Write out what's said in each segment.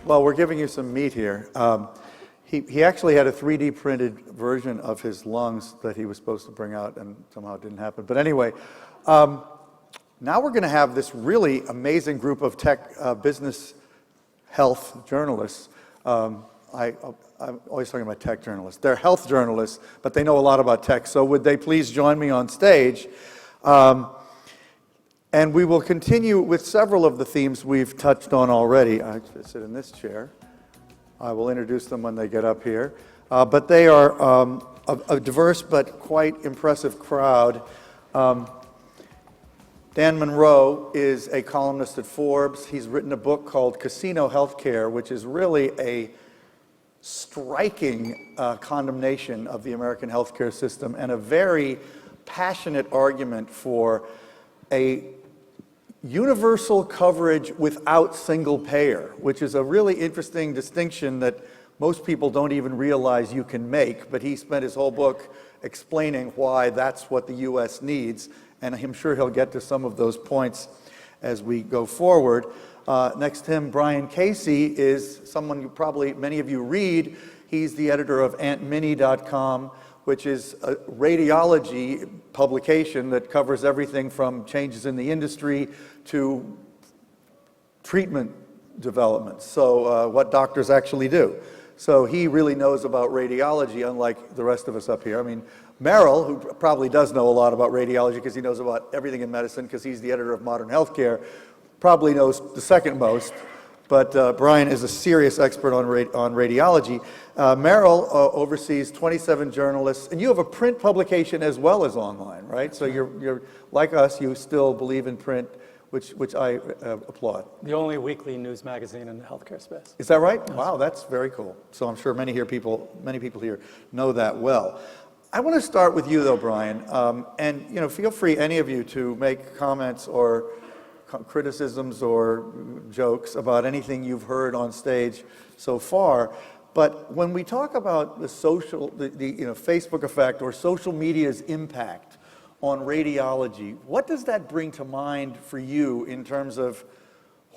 Well, we're giving you some meat here. He actually had a 3D printed version of his lungs that he was supposed to bring out, and somehow it didn't happen. But anyway, now we're going to have this really amazing group of tech business health journalists. I'm always talking about tech journalists. They're health journalists, but they know a lot about tech. So would they please join me on stage? And we will continue with several of the themes we've touched on already. I sit in this chair. I will introduce them when they get up here. But they are a diverse but quite impressive crowd. Dan Monroe is a columnist at Forbes. He's written a book called Casino Healthcare, which is really a striking condemnation of the American healthcare system and a very passionate argument for a universal coverage without single payer, which is a really interesting distinction that most people don't even realize you can make, but he spent his whole book explaining why that's what the US needs, and I'm sure he'll get to some of those points as we go forward. Next to him, Brian Casey is someone you probably, many of you read. He's the editor of AuntMinnie.com, which is a radiology publication that covers everything from changes in the industry to treatment developments, so what doctors actually do. So he really knows about radiology, unlike the rest of us up here. I mean, Merrill, who probably does know a lot about radiology because he knows about everything in medicine because he's the editor of Modern Healthcare, probably knows the second most. But Brian is a serious expert on radiology. Merrill oversees 27 journalists, and you have a print publication as well as online, right? So you're like us, you still believe in print, which I applaud. The only weekly news magazine in the healthcare space. Is that right? Wow, that's very cool. So I'm sure many people here know that well. I want to start with you though, Brian, and feel free, any of you, to make comments or criticisms or jokes about anything you've heard on stage so far. But when we talk about the Facebook effect or social media's impact on radiology, what does that bring to mind for you in terms of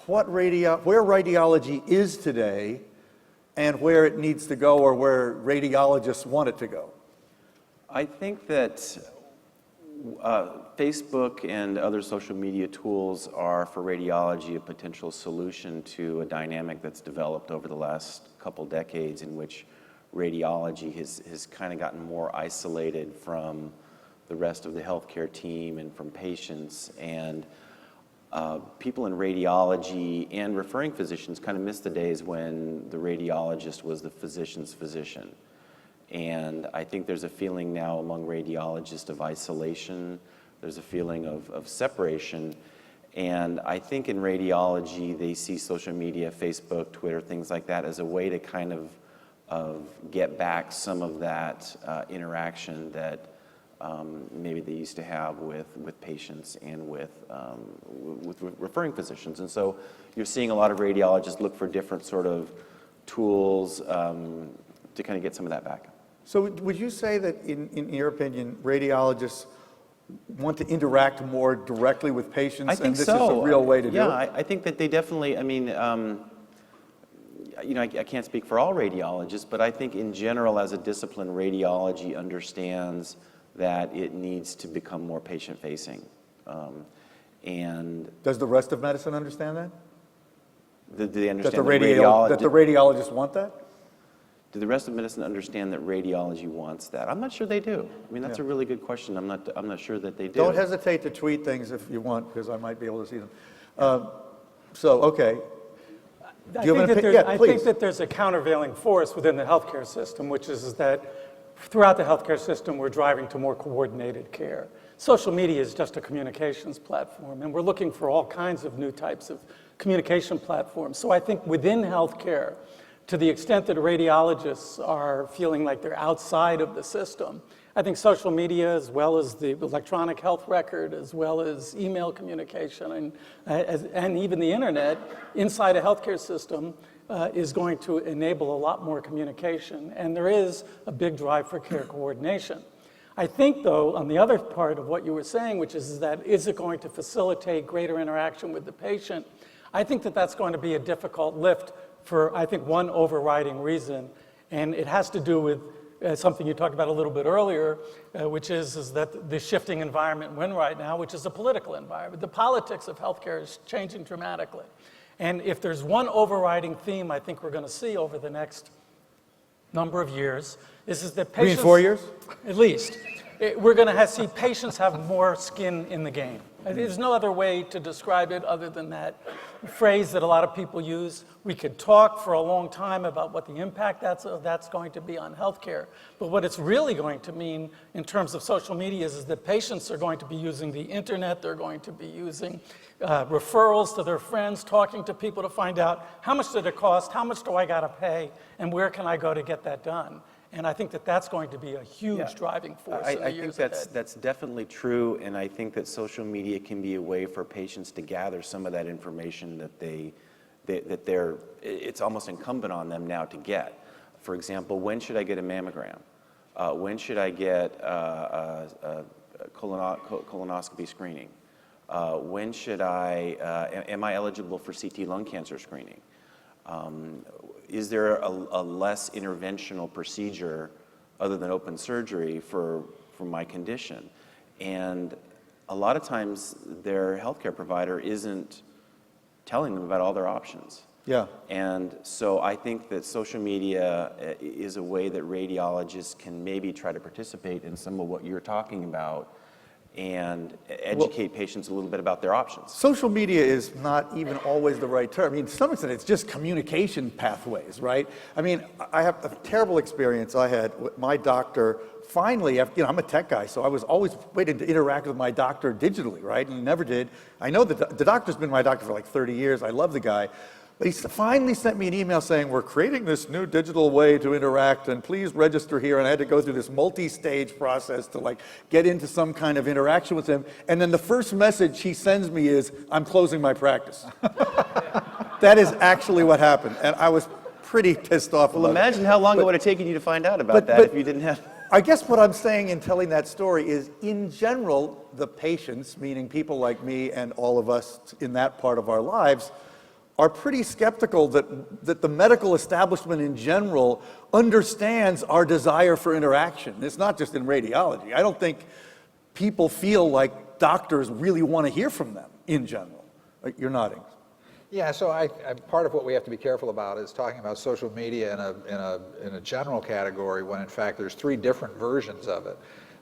where radiology is today and where it needs to go, or where radiologists want it to go? I think that Facebook and other social media tools are, for radiology, a potential solution to a dynamic that's developed over the last couple decades in which radiology has kind of gotten more isolated from the rest of the healthcare team and from patients. And people in radiology and referring physicians kind of miss the days when the radiologist was the physician's physician. And I think there's a feeling now among radiologists of isolation. There's a feeling of separation. And I think in radiology, they see social media, Facebook, Twitter, things like that, as a way to kind of get back some of that interaction that maybe they used to have with patients and with referring physicians. And so you're seeing a lot of radiologists look for different sort of tools to kind of get some of that back. So would you say that, in your opinion, radiologists want to interact more directly with patients? I think and this so. is a real way to do it? Yeah, I think that they definitely, I mean, I can't speak for all radiologists, but I think in general, as a discipline, radiology understands that it needs to become more patient-facing. And does the rest of medicine understand that? Do they understand that the radiologists want that? Do the rest of medicine understand that radiology wants that? I'm not sure they do. I mean, that's a really good question. I'm not sure that they do. Don't hesitate to tweet things if you want, because I might be able to see them. So, okay. I think that there's a countervailing force within the healthcare system, which is that throughout the healthcare system, we're driving to more coordinated care. Social media is just a communications platform, and we're looking for all kinds of new types of communication platforms. So I think within healthcare, to the extent that radiologists are feeling like they're outside of the system, I think social media, as well as the electronic health record, as well as email communication, and even the internet inside a healthcare system is going to enable a lot more communication. And there is a big drive for care coordination. I think, though, on the other part of what you were saying, which is that is it going to facilitate greater interaction with the patient, I think that that's going to be a difficult lift for, I think, one overriding reason, and it has to do with something you talked about a little bit earlier, which is that the shifting environment we're in right now, which is a political environment. The politics of healthcare is changing dramatically. And if there's one overriding theme I think we're going to see over the next number of years, is that patients... You mean 4 years? At least. We're going to see patients have more skin in the game. There's no other way to describe it other than that phrase that a lot of people use. We could talk for a long time about what the impact that's going to be on healthcare. But what it's really going to mean in terms of social media is that patients are going to be using the internet. They're going to be using referrals to their friends, talking to people to find out how much did it cost, how much do I got to pay, and where can I go to get that done. And I think that that's going to be a huge driving force in the years ahead. I think that's definitely true, and I think that social media can be a way for patients to gather some of that information that it's almost incumbent on them now to get. For example, when should I get a mammogram? When should I get a colonoscopy screening? When should am I eligible for CT lung cancer screening? Is there a less interventional procedure other than open surgery for my condition? And a lot of times their healthcare provider isn't telling them about all their options. Yeah. And so I think that social media is a way that radiologists can maybe try to participate in some of what you're talking about and educate patients a little bit about their options. Social media is not even always the right term. I mean, to some extent, it's just communication pathways, right? I mean, I have a terrible experience I had with my doctor. Finally, I'm a tech guy, so I was always waiting to interact with my doctor digitally, right? And he never did. I know that the doctor's been my doctor for like 30 years. I love the guy. But he finally sent me an email saying, we're creating this new digital way to interact, and please register here. And I had to go through this multi-stage process to like get into some kind of interaction with him. And then the first message he sends me is, I'm closing my practice. That is actually what happened. And I was pretty pissed off. Well, imagine how long it would have taken you to find out about that if you didn't have... I guess what I'm saying in telling that story is, in general, the patients, meaning people like me and all of us in that part of our lives, are pretty skeptical that the medical establishment in general understands our desire for interaction. It's not just in radiology. I don't think people feel like doctors really want to hear from them in general. You're nodding. Yeah, so part of what we have to be careful about is talking about social media in a general category when in fact there's three different versions of it.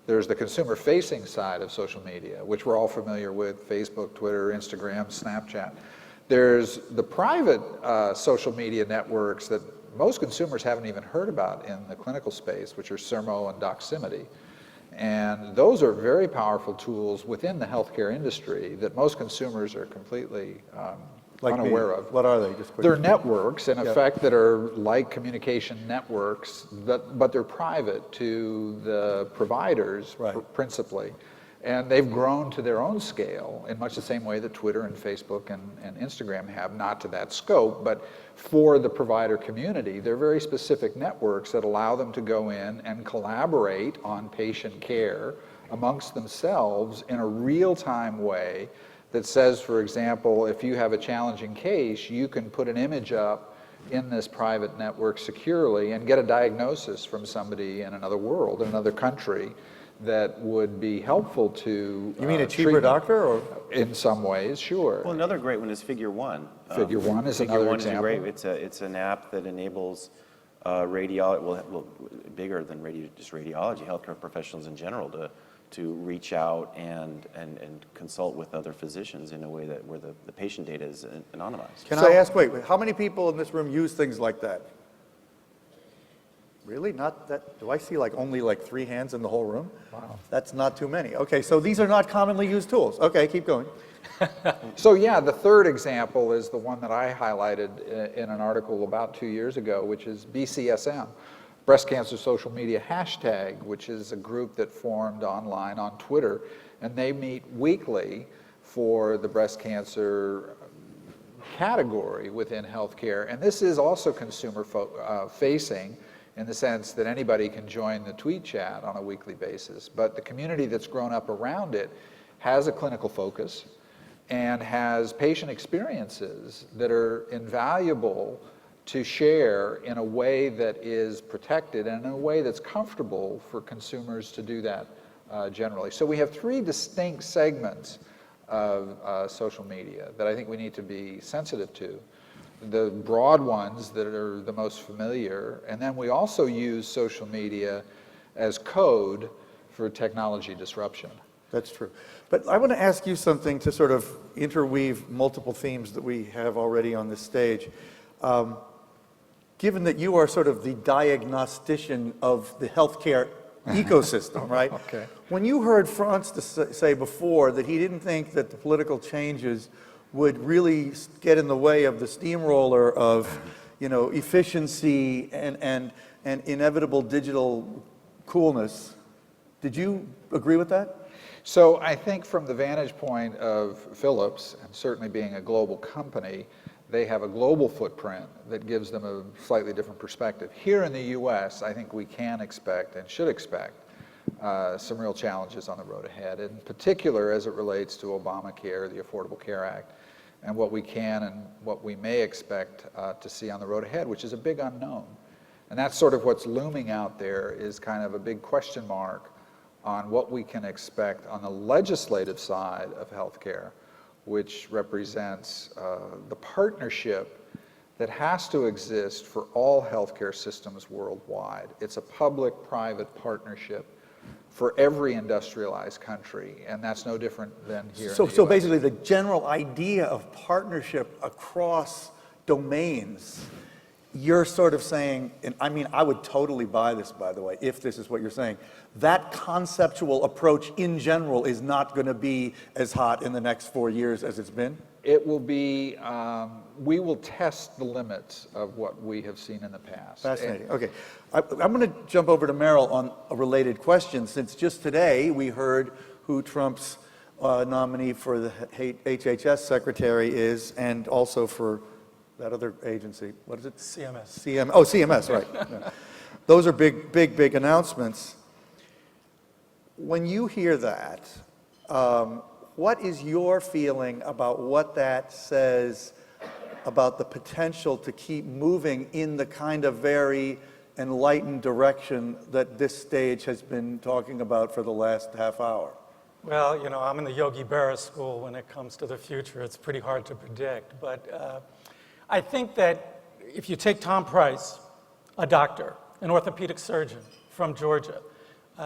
There's the consumer-facing side of social media, which we're all familiar with: Facebook, Twitter, Instagram, Snapchat. There's the private social media networks that most consumers haven't even heard about in the clinical space, which are Sermo and Doximity. And those are very powerful tools within the healthcare industry that most consumers are completely unaware of. What are they? Just quickly. They're networks, in effect, that are like communication networks, but they're private to the providers, principally. And they've grown to their own scale in much the same way that Twitter and Facebook and Instagram have, not to that scope, but for the provider community. They're very specific networks that allow them to go in and collaborate on patient care amongst themselves in a real-time way that says, for example, if you have a challenging case, you can put an image up in this private network securely and get a diagnosis from somebody in another world, in another country, that would be helpful to You mean a cheaper doctor? Or? In some ways, sure. Well, another great one is Figure One. Figure One is another example. It's an app that enables radiology, bigger than just radiology, healthcare professionals in general to reach out and consult with other physicians in a way where the patient data is anonymized. Can I ask, wait, how many people in this room use things like that? Really? Not that? Do I see only 3 hands in the whole room? Wow. That's not too many. Okay, so these are not commonly used tools. Okay, keep going. So yeah, the third example is the one that I highlighted in an article about 2 years ago, which is BCSM, Breast Cancer Social Media Hashtag, which is a group that formed online on Twitter, and they meet weekly for the breast cancer category within healthcare. And this is also consumer facing, in the sense that anybody can join the tweet chat on a weekly basis. But the community that's grown up around it has a clinical focus and has patient experiences that are invaluable to share in a way that is protected and in a way that's comfortable for consumers to do that generally. So we have three distinct segments of social media that I think we need to be sensitive to. The broad ones that are the most familiar, and then we also use social media as code for technology disruption. That's true. But I want to ask you something to sort of interweave multiple themes that we have already on this stage. Given that you are sort of the diagnostician of the healthcare ecosystem, right? Okay. When you heard Franz say before that he didn't think that the political changes would really get in the way of the steamroller of, efficiency and inevitable digital coolness, did you agree with that? So I think from the vantage point of Philips, and certainly being a global company, they have a global footprint that gives them a slightly different perspective. Here in the US, I think we can expect and should expect some real challenges on the road ahead, in particular as it relates to Obamacare, the Affordable Care Act, and what we can and what we may expect to see on the road ahead, which is a big unknown. And that's sort of what's looming out there, is kind of a big question mark on what we can expect on the legislative side of healthcare, which represents the partnership that has to exist for all healthcare systems worldwide. It's a public-private partnership for every industrialized country, and that's no different than here in the US. So basically the general idea of partnership across domains, you're sort of saying, and I mean, I would totally buy this, by the way, if this is what you're saying, that conceptual approach in general is not going to be as hot in the next 4 years as it's been? It will be, we will test the limits of what we have seen in the past. Fascinating. Okay. I'm going to jump over to Meryl on a related question, since just today we heard who Trump's nominee for the HHS secretary is, and also for that other agency. What is it? CMS. CMS, right. Yeah. Those are big announcements. When you hear that, what is your feeling about what that says about the potential to keep moving in the kind of very enlightened direction that this stage has been talking about for the last half hour? Well, I'm in the Yogi Berra school when it comes to the future. It's pretty hard to predict. But I think that if you take Tom Price, a doctor, an orthopedic surgeon from Georgia,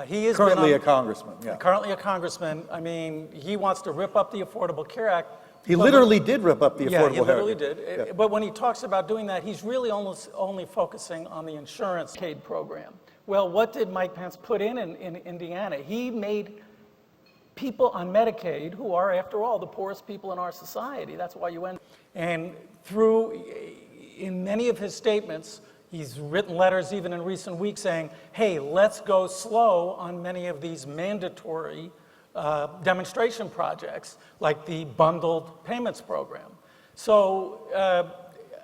he is currently a congressman. Yeah. Currently a congressman. I mean, he wants to rip up the Affordable Care Act. He literally did rip up the Affordable Care Act. Yeah, he literally did. Yeah. But when he talks about doing that, he's really almost only focusing on the insurance Medicaid program. Well, what did Mike Pence put in Indiana? He made people on Medicaid, who are, after all, the poorest people in our society. That's why you end. And in many of his statements, he's written letters even in recent weeks saying, hey, let's go slow on many of these mandatory demonstration projects, like the bundled payments program. So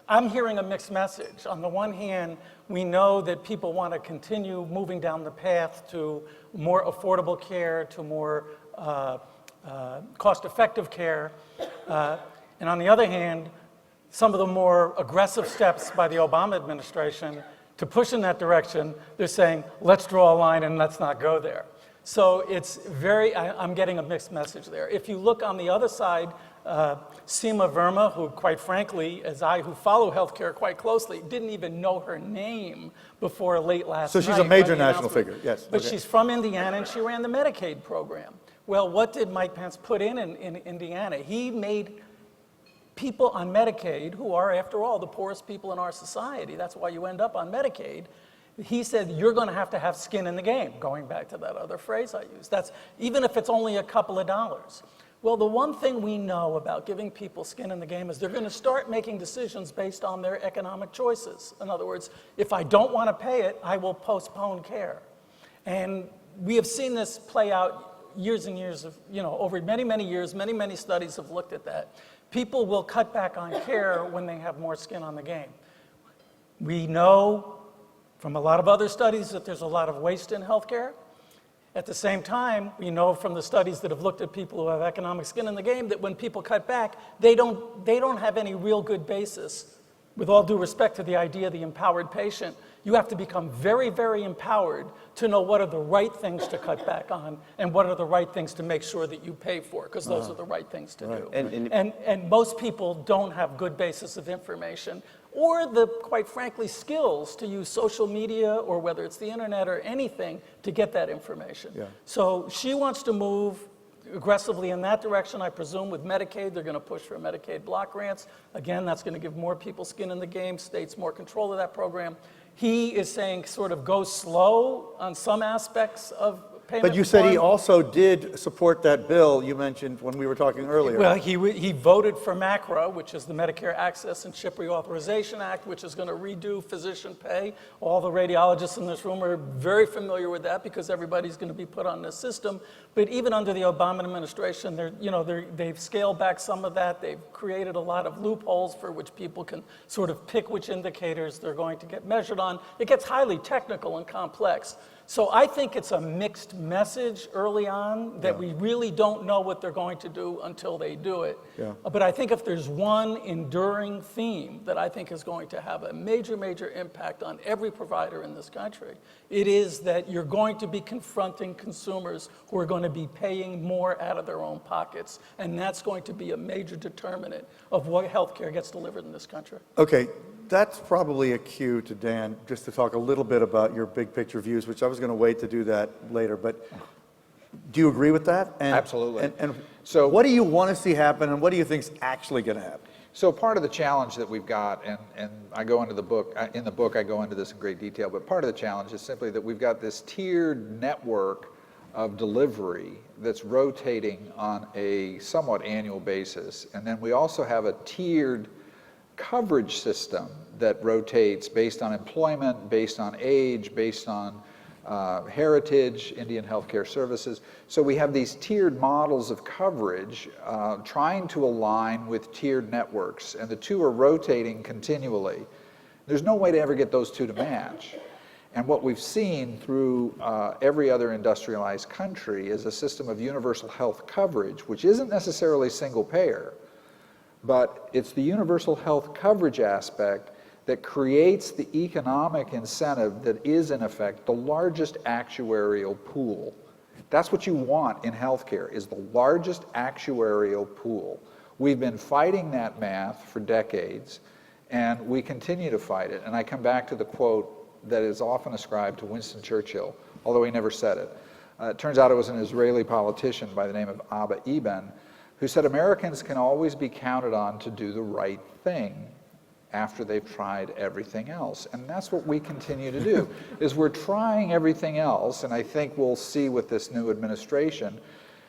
I'm hearing a mixed message. On the one hand, we know that people want to continue moving down the path to more affordable care, to more cost-effective care. And on the other hand, some of the more aggressive steps by the Obama administration to push in that direction, they're saying, let's draw a line and let's not go there. So it's I'm getting a mixed message there. If you look on the other side, Seema Verma, who quite frankly, as I who follow healthcare quite closely, didn't even know her name before late last night. So she's a major national figure, yes. But she's from Indiana and she ran the Medicaid program. Well, what did Mike Pence put in Indiana? He made people on Medicaid, who are, after all, the poorest people in our society. That's why you end up on Medicaid. He said, you're going to have skin in the game, going back to that other phrase I used. That's even if it's only a couple of dollars. Well, the one thing we know about giving people skin in the game is they're going to start making decisions based on their economic choices. In other words, if I don't want to pay it, I will postpone care. And we have seen this play out years and years of, over many, many years, many studies have looked at that. People will cut back on care when they have more skin on the game. We know from a lot of other studies that there's a lot of waste in healthcare. At the same time, we know from the studies that have looked at people who have economic skin in the game that when people cut back, they don't have any real good basis with all due respect to the idea of the empowered patient, you have to become very, very empowered to know what are the right things to cut back on and what are the right things to make sure that you pay for, because those are the right things to do. And most people don't have good basis of information or the, quite frankly, skills to use social media or whether it's the internet or anything to get that information. Yeah. So she wants to move aggressively in that direction. I presume with Medicaid, they're going to push for Medicaid block grants. Again, that's going to give more people skin in the game, states more control of that program. He is saying sort of go slow on some aspects of payment But you said he reform. also did support that bill you mentioned when we were talking earlier. Well, he voted for MACRA, which is the Medicare Access and Chip Reauthorization Act, which is going to redo physician pay. All the radiologists in this room are very familiar with that because everybody's going to be put on this system. But even under the Obama administration, they've scaled back some of that. They've created a lot of loopholes for which people can sort of pick which indicators they're going to get measured on. It gets highly technical and complex. So I think it's a mixed message early on that we really don't know what they're going to do until they do it. Yeah. But I think if there's one enduring theme that I think is going to have a major, major impact on every provider in this country, it is that you're going to be confronting consumers who are going to be paying more out of their own pockets. And that's going to be a major determinant of what healthcare gets delivered in this country. Okay, that's probably a cue to Dan, just to talk a little bit about your big picture views, which I was going to wait to do that later. But do you agree with that? Absolutely. And So what do you want to see happen, and what do you think is actually going to happen? So part of the challenge that we've got, and I go into the book, in the book I go into this in great detail, but part of the challenge is simply that we've got this tiered network of delivery that's rotating on a somewhat annual basis. And then we also have a tiered coverage system that rotates based on employment, based on age, based on heritage, Indian healthcare services. So we have these tiered models of coverage trying to align with tiered networks, and the two are rotating continually. There's no way to ever get those two to match. And what we've seen through every other industrialized country is a system of universal health coverage, which isn't necessarily single payer, but it's the universal health coverage aspect that creates the economic incentive that is, in effect, the largest actuarial pool. That's what you want in healthcare, is the largest actuarial pool. We've been fighting that math for decades, and we continue to fight it. And I come back to the quote that is often ascribed to Winston Churchill, although he never said it. It turns out it was an Israeli politician by the name of Abba Eban, who said Americans can always be counted on to do the right thing after they've tried everything else. And that's what we continue to do, is we're trying everything else, and I think we'll see with this new administration,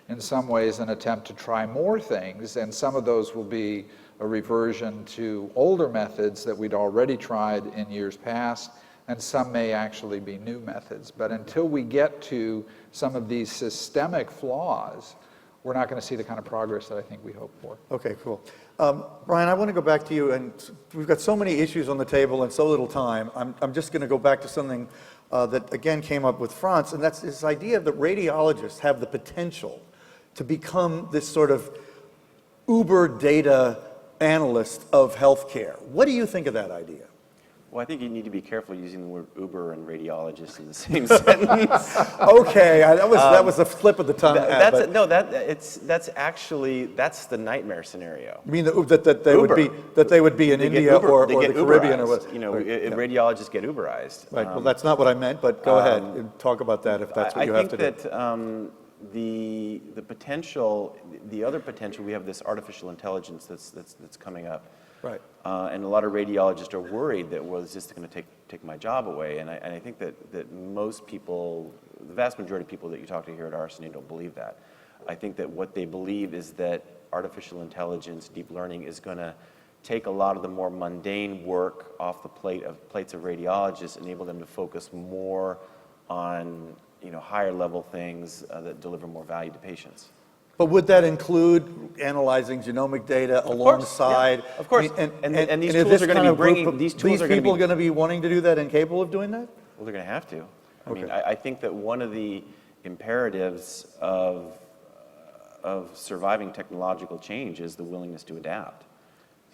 in some ways, an attempt to try more things, and some of those will be a reversion to older methods that we'd already tried in years past, and some may actually be new methods. But until we get to some of these systemic flaws, we're not going to see the kind of progress that I think we hope for. Okay, cool. Brian, I want to go back to you, and we've got so many issues on the table and so little time. I'm just going to go back to something that, again, came up with France, and that's this idea that radiologists have the potential to become this sort of uber data analyst of healthcare. What do you think of that idea? Well, I think you need to be careful using the word Uber and radiologist in the same sentence. Okay, that was a flip of the tongue. That's the nightmare scenario. You mean that they would be in India or the Caribbean or what? You know, radiologists get Uberized. Right. Well, that's not what I meant, but go ahead and talk about that if that's what you have to do. I think that the potential, the other potential, we have this artificial intelligence that's coming up. Right. And a lot of radiologists are worried that, well, is this going to take my job away? And I think that most people, the vast majority of people that you talk to here at RSNA don't believe that. I think that what they believe is that artificial intelligence, deep learning, is going to take a lot of the more mundane work off the plates of radiologists, enable them to focus more on higher level things that deliver more value to patients. But would that include analyzing genomic data alongside? Of course. And these tools are going to be bringing these tools. These people are going to be wanting to do that and capable of doing that? Well, they're going to have to. I Okay. mean, I think that one of the imperatives of surviving technological change is the willingness to adapt.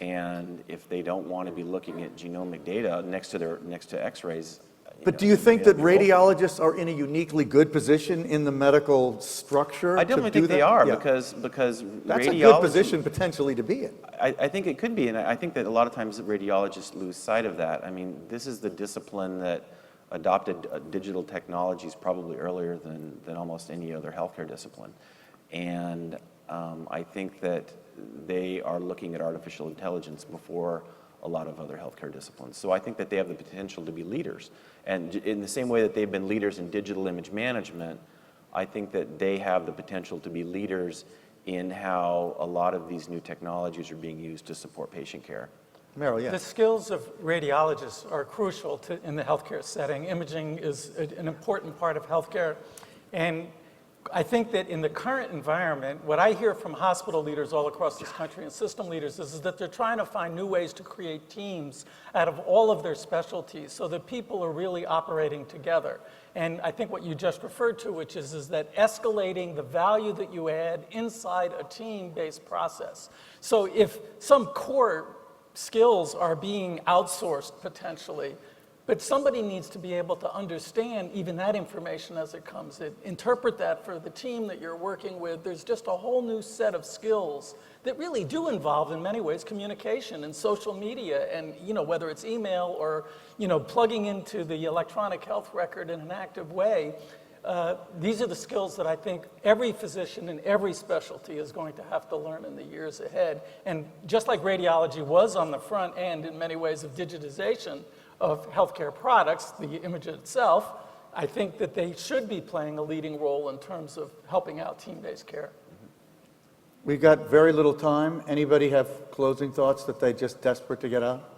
And if they don't want to be looking at genomic data next to X-rays. But do you think that radiologists are in a uniquely good position in the medical structure? I definitely think they are, because that's a good position potentially to be in. I think it could be, and I think that a lot of times radiologists lose sight of that. I mean, this is the discipline that adopted digital technologies probably earlier than almost any other healthcare discipline. And I think that they are looking at artificial intelligence before a lot of other healthcare disciplines. So I think that they have the potential to be leaders. And in the same way that they've been leaders in digital image management, I think that they have the potential to be leaders in how a lot of these new technologies are being used to support patient care. Meryl, yes. The skills of radiologists are crucial in the healthcare setting. Imaging is an important part of healthcare. And I think that in the current environment, what I hear from hospital leaders all across this country and system leaders is that they're trying to find new ways to create teams out of all of their specialties so that people are really operating together. And I think what you just referred to, which is that escalating the value that you add inside a team-based process. So if some core skills are being outsourced potentially, but somebody needs to be able to understand even that information as it comes in, interpret that for the team that you're working with. There's just a whole new set of skills that really do involve, in many ways, communication and social media, and whether it's email or plugging into the electronic health record in an active way. These are the skills that I think every physician in every specialty is going to have to learn in the years ahead. And just like radiology was on the front end in many ways of digitization of healthcare products, the image itself, I think that they should be playing a leading role in terms of helping out team-based care. We've got very little time. Anybody have closing thoughts that they're just desperate to get out?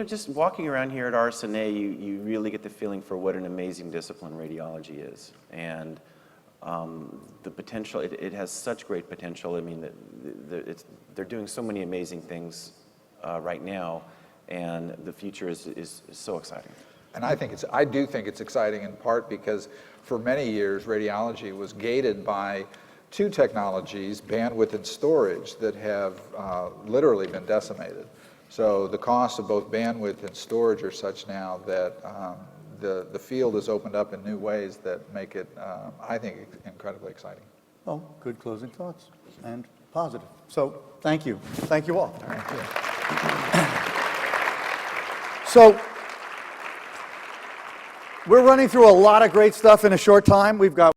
Just walking around here at RSNA, you really get the feeling for what an amazing discipline radiology is. And the potential, it has such great potential. I mean, they're doing so many amazing things right now. And the future is so exciting. And I do think it's exciting in part because for many years, radiology was gated by two technologies, bandwidth and storage, that have literally been decimated. So the cost of both bandwidth and storage are such now that the field has opened up in new ways that make it, I think, incredibly exciting. Oh, good closing thoughts and positive. So thank you. Thank you all. Thank you. So we're running through a lot of great stuff in a short time. We've got